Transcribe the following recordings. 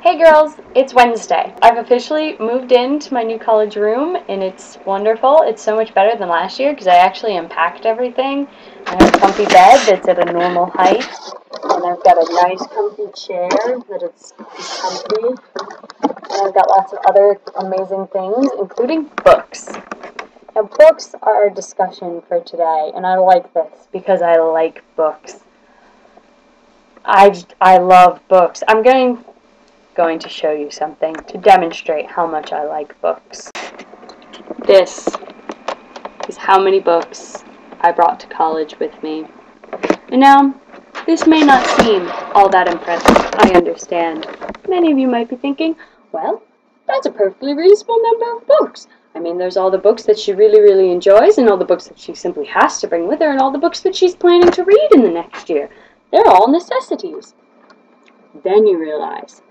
Hey girls, it's Wednesday. I've officially moved into my new college room and it's wonderful. It's so much better than last year because I actually unpacked everything. I have a comfy bed that's at a normal height and I've got a nice comfy chair that is comfy. And I've got lots of other amazing things, including books. Now books are our discussion for today and I like this because I like books. I love books. I'm going to show you something to demonstrate how much I like books. This is how many books I brought to college with me. And now, this may not seem all that impressive, I understand. Many of you might be thinking, well, that's a perfectly reasonable number of books. I mean, there's all the books that she really enjoys, and all the books that she simply has to bring with her, and all the books that she's planning to read in the next year. They're all necessities. Then you realize,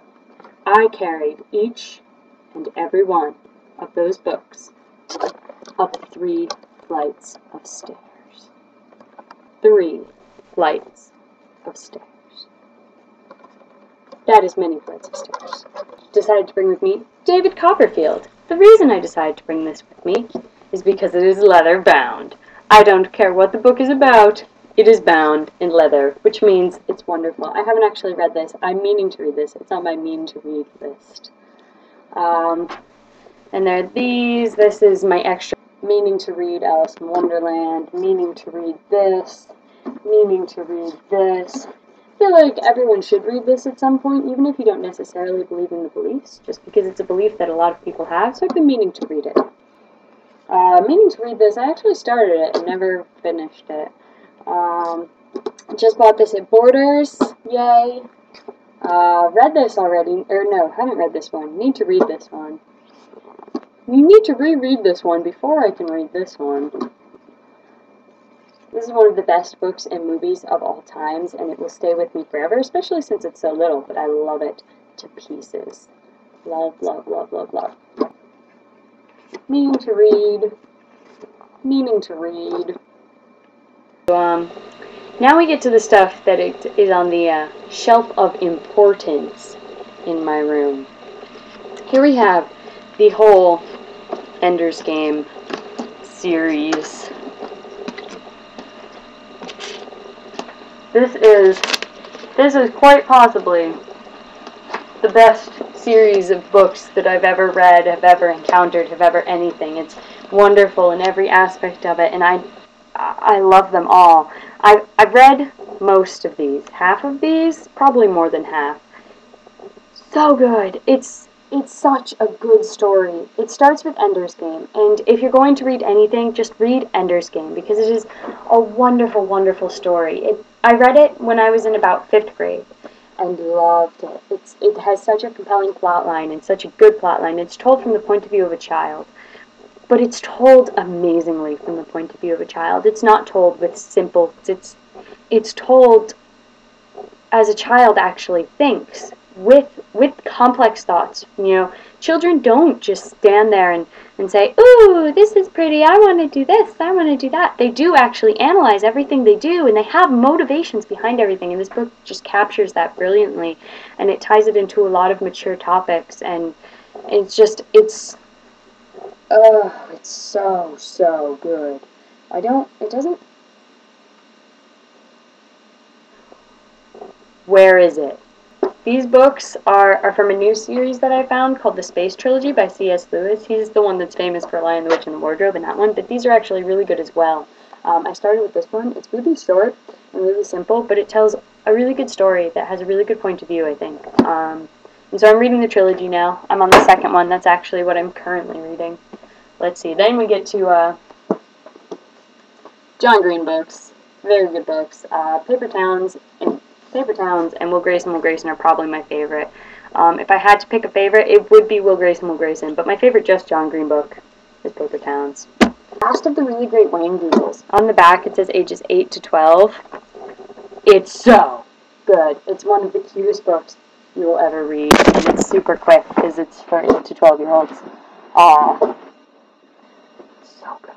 I carried each and every one of those books up 3 flights of stairs. 3 flights of stairs. That is many flights of stairs. Decided to bring with me David Copperfield. The reason I decided to bring this with me is because it is leather bound. I don't care what the book is about. It is bound in leather, which means it's wonderful. I haven't actually read this. I'm meaning to read this. It's on my mean to read list. And there are these. This is my extra meaning to read Alice in Wonderland, meaning to read this, meaning to read this. I feel like everyone should read this at some point, even if you don't necessarily believe in the beliefs, just because it's a belief that a lot of people have, so I've been meaning to read it. Meaning to read this, I actually started it and never finished it. Just bought this at Borders, yay. Read this already, or no, haven't read this one. Need to read this one. You need to reread this one before I can read this one. This is one of the best books and movies of all times, and it will stay with me forever, especially since it's so little, but I love it to pieces. Love, love, love, love, love. Meaning to read. Meaning to read. Now we get to the stuff that is on the shelf of importance in my room. Here we have the whole Ender's Game series. This is quite possibly the best series of books that I've ever read, have ever encountered, have ever anything. It's wonderful in every aspect of it, and I love them all. I've read most of these. Half of these, probably more than half. So good. It's such a good story. It starts with Ender's Game, and if you're going to read anything, just read Ender's Game, because it is a wonderful, wonderful story. I read it when I was in about 5th grade, and loved it. It has such a compelling plot line, and such a good plot line. It's told from the point of view of a child. But it's told amazingly from the point of view of a child. It's not told with simple, it's told as a child actually thinks, with complex thoughts. You know, children don't just stand there and say, ooh, this is pretty, I want to do this, I want to do that. They do actually analyze everything they do, and they have motivations behind everything, and this book just captures that brilliantly, and it ties it into a lot of mature topics, and oh, it's so good. Where is it? These books are from a new series that I found called The Space Trilogy by C.S. Lewis. He's the one that's famous for Lion, the Witch, and the Wardrobe and that one, but these are actually really good as well. I started with this one. It's really short and really simple, but it tells a really good story that has a really good point of view, I think. And so I'm reading the trilogy now. I'm on the 2nd one. That's actually what I'm currently reading. Let's see, then we get to John Green books. Very good books. Paper Towns and Will Grayson are probably my favorite. If I had to pick a favorite, it would be Will Grayson, but my favorite just John Green book is Paper Towns. Last of the Really Great Wayne Doodles. On the back it says ages 8 to 12. It's so good. It's one of the cutest books you will ever read, and it's super quick because it's for 8 to 12-year-olds. So good.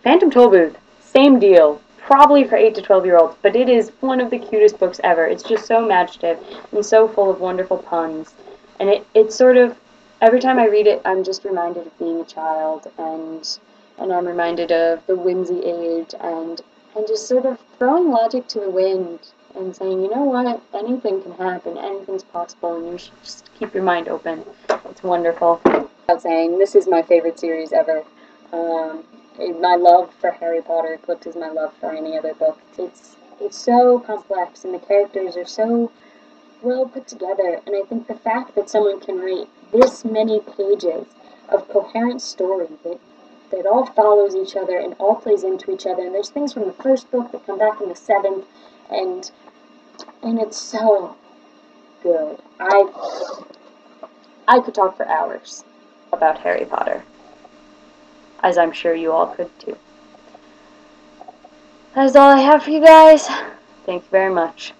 Phantom Tollbooth, same deal. probably for 8 to 12-year-olds, but it is one of the cutest books ever. It's just so imaginative and so full of wonderful puns. And it's sort of, every time I read it, I'm just reminded of being a child, and I'm reminded of the whimsy age, and just sort of throwing logic to the wind and saying, you know what, anything can happen, anything's possible, and you should just keep your mind open. It's wonderful. I'm saying, this is my favorite series ever. My love for Harry Potter eclipses my love for any other book. It's so complex, and the characters are so well put together, and I think the fact that someone can write this many pages of coherent story that all follows each other and all plays into each other, and there's things from the first book that come back in the seventh, and it's so good. I could talk for hours about Harry Potter, as I'm sure you all could too. That is all I have for you guys. Thank you very much.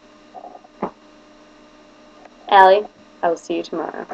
Allie, I will see you tomorrow.